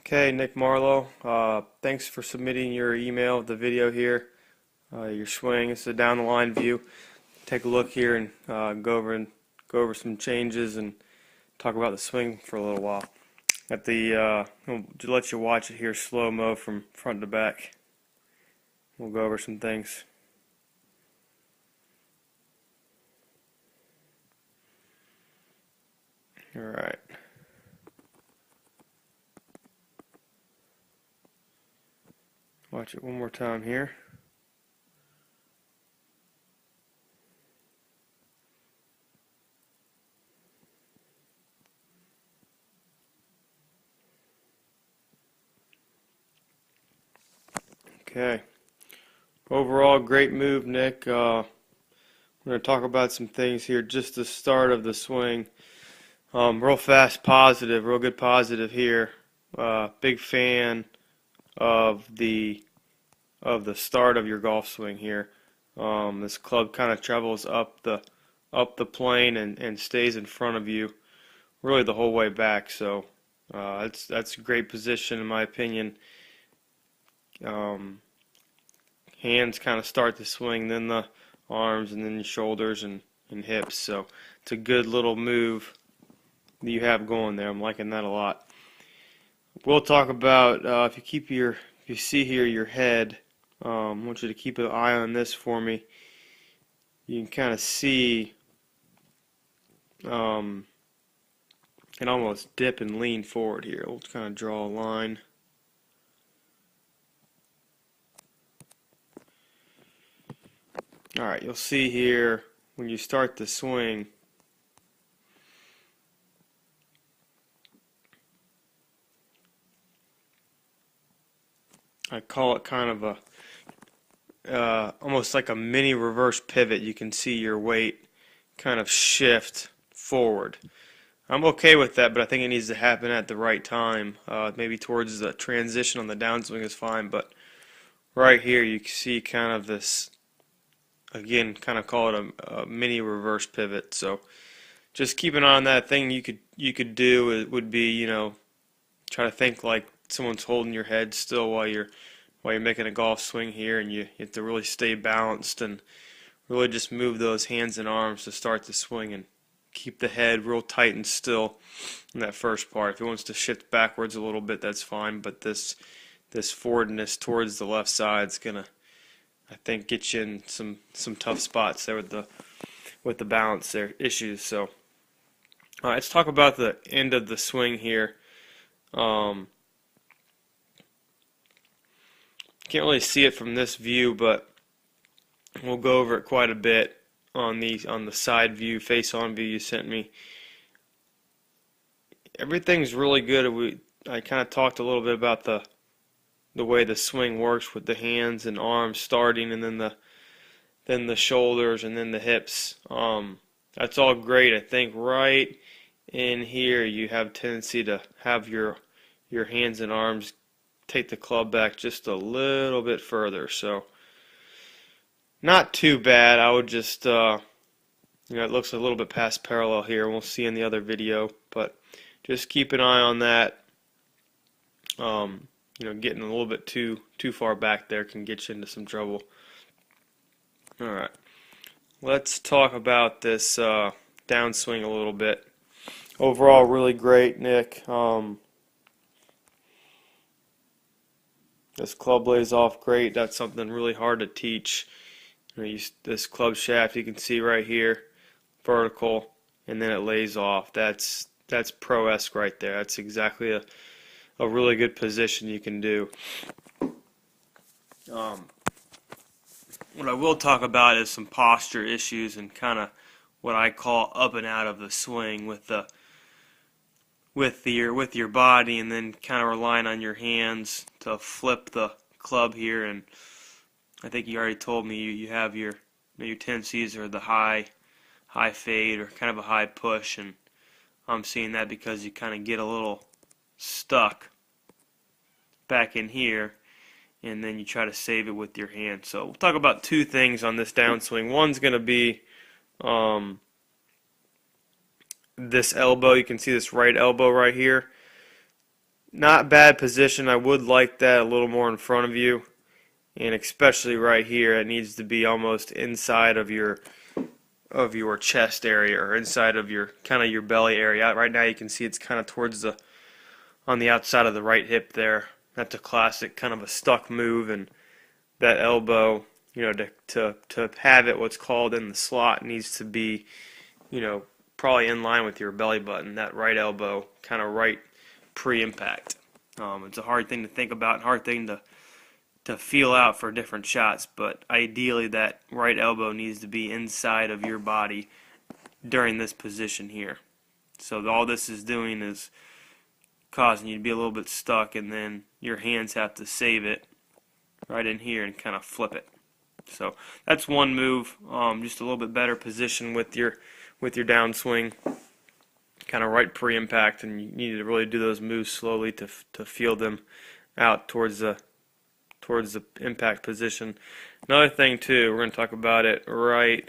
Okay, Nick Marlow. Thanks for submitting your email of the video here. Your swing. It's a down the line view. Take a look here and go over some changes and talk about the swing for a little while. I'll let you watch it here slow mo from front to back. We'll go over some things. All right. Watch it one more time here. Okay. Overall, great move, Nick. We're going to talk about some things here. Just the start of the swing. Real fast positive, real good positive here. Big fan of the start of your golf swing here. This club kind of travels up the plane and stays in front of you really the whole way back. So that's a great position in my opinion. Hands kind of start the swing, then the arms, and then your shoulders and hips. So it's a good little move that you have going there. I'm liking that a lot. We'll talk about if you see here your head. I want you to keep an eye on this for me. You can kind of see it almost dip and lean forward here. We'll kind of draw a line. Alright, you'll see here when you start the swing, I call it kind of a almost like a mini reverse pivot. You can see your weight kind of shift forward. I'm okay with that, but I think it needs to happen at the right time. Maybe towards the transition on the downswing is fine, but right here you can see kind of this, again, kind of call it a mini reverse pivot. So just keep an eye on that. Thing you could do would be, try to think like someone's holding your head still while you're making a golf swing here, and you have to really stay balanced and really just move those hands and arms to start the swing and keep the head real tight and still in that first part. If it wants to shift backwards a little bit, that's fine, but this forwardness towards the left side is gonna, I think, get you in some tough spots there with the balance there issues. So let's talk about the end of the swing here. Can't really see it from this view, but we'll go over it quite a bit on the side view, face-on view you sent me. Everything's really good. I kind of talked a little bit about the way the swing works with the hands and arms starting, and then the shoulders, and then the hips. That's all great. I think right in here you have tendency to have your hands and arms take the club back just a little bit further. So not too bad. I would just it looks a little bit past parallel here. We'll see in the other video, but just keep an eye on that. Getting a little bit too far back there can get you into some trouble. Alright, let's talk about this downswing a little bit. Overall, really great, Nick. This club lays off great. That's something really hard to teach. This club shaft, you can see right here, vertical, and then it lays off. That's pro-esque right there. That's exactly a really good position you can do. What I will talk about is some posture issues and kind of what I call up and out of the swing with your body, and then kind of relying on your hands to flip the club here. And I think you already told me you have your tendencies are the high fade or kind of a high push, and I'm seeing that because you kind of get a little stuck back in here, and then you try to save it with your hand. So we'll talk about two things on this downswing. One's going to be this elbow. You can see this right elbow right here. Not bad position. I would like that a little more in front of you, and especially right here, it needs to be almost inside of your chest area, or inside of your kind of your belly area. Right now you can see it's kind of towards the on the outside of the right hip there. That's a classic kind of a stuck move, and that elbow, to have it what's called in the slot needs to be, probably in line with your belly button. That right elbow, kind of right pre-impact. It's a hard thing to think about and hard thing to feel out for different shots, but ideally that right elbow needs to be inside of your body during this position here. So all this is doing is causing you to be a little bit stuck, and then your hands have to save it right in here and kind of flip it. So that's one move, just a little bit better position with your downswing, kind of right pre-impact, and you need to really do those moves slowly to feel them out towards the impact position. Another thing too, we're going to talk about it right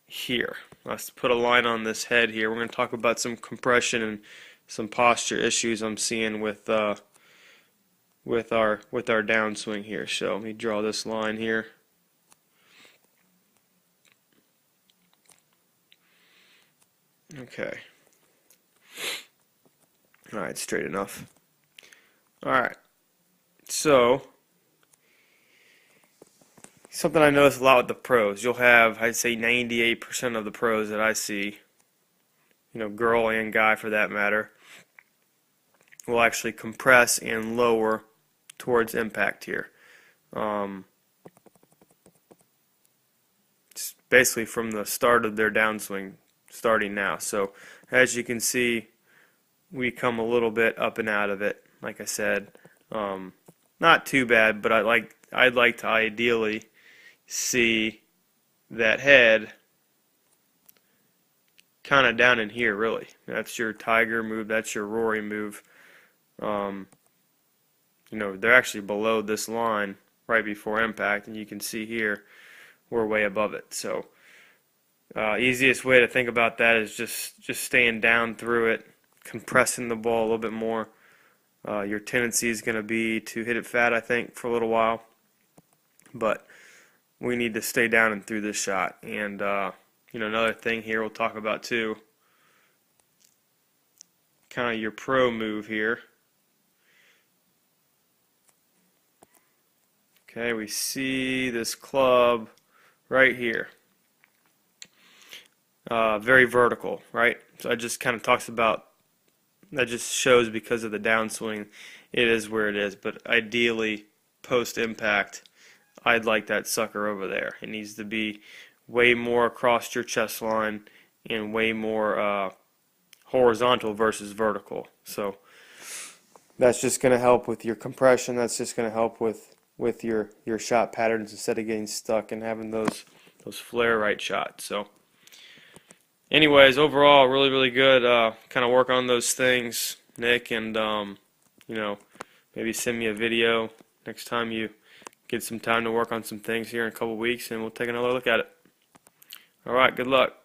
here. Let's put a line on this head here. We're going to talk about some compression and some posture issues I'm seeing with our downswing here. So let me draw this line here. Okay. Alright, straight enough. Alright. So something I notice a lot with the pros. You'll have, I'd say 98% of the pros that I see, girl and guy for that matter, will actually compress and lower towards impact here. It's basically from the start of their downswing, starting now. So as you can see, we come a little bit up and out of it. Like I said, not too bad, but I'd like to ideally see that head kind of down in here. Really, that's your tiger move. That's your Rory move. They're actually below this line right before impact, and you can see here we're way above it. So easiest way to think about that is just staying down through it, compressing the ball a little bit more. Your tendency is going to be to hit it fat, I think, for a little while, but we need to stay down and through this shot. And another thing here we'll talk about too, kind of your pro move here. Okay, we see this club right here. Very vertical, right? So that just kind of talks about, that just shows because of the downswing, it is where it is. But ideally, post-impact, I'd like that sucker over there. It needs to be way more across your chest line and way more horizontal versus vertical. So that's just going to help with your compression. That's just going to help with your shot patterns instead of getting stuck and having those flare right shots. So anyways, overall, really good. Kind of work on those things, Nick, and maybe send me a video next time you get some time to work on some things here in a couple weeks, and we'll take another look at it. All right, good luck.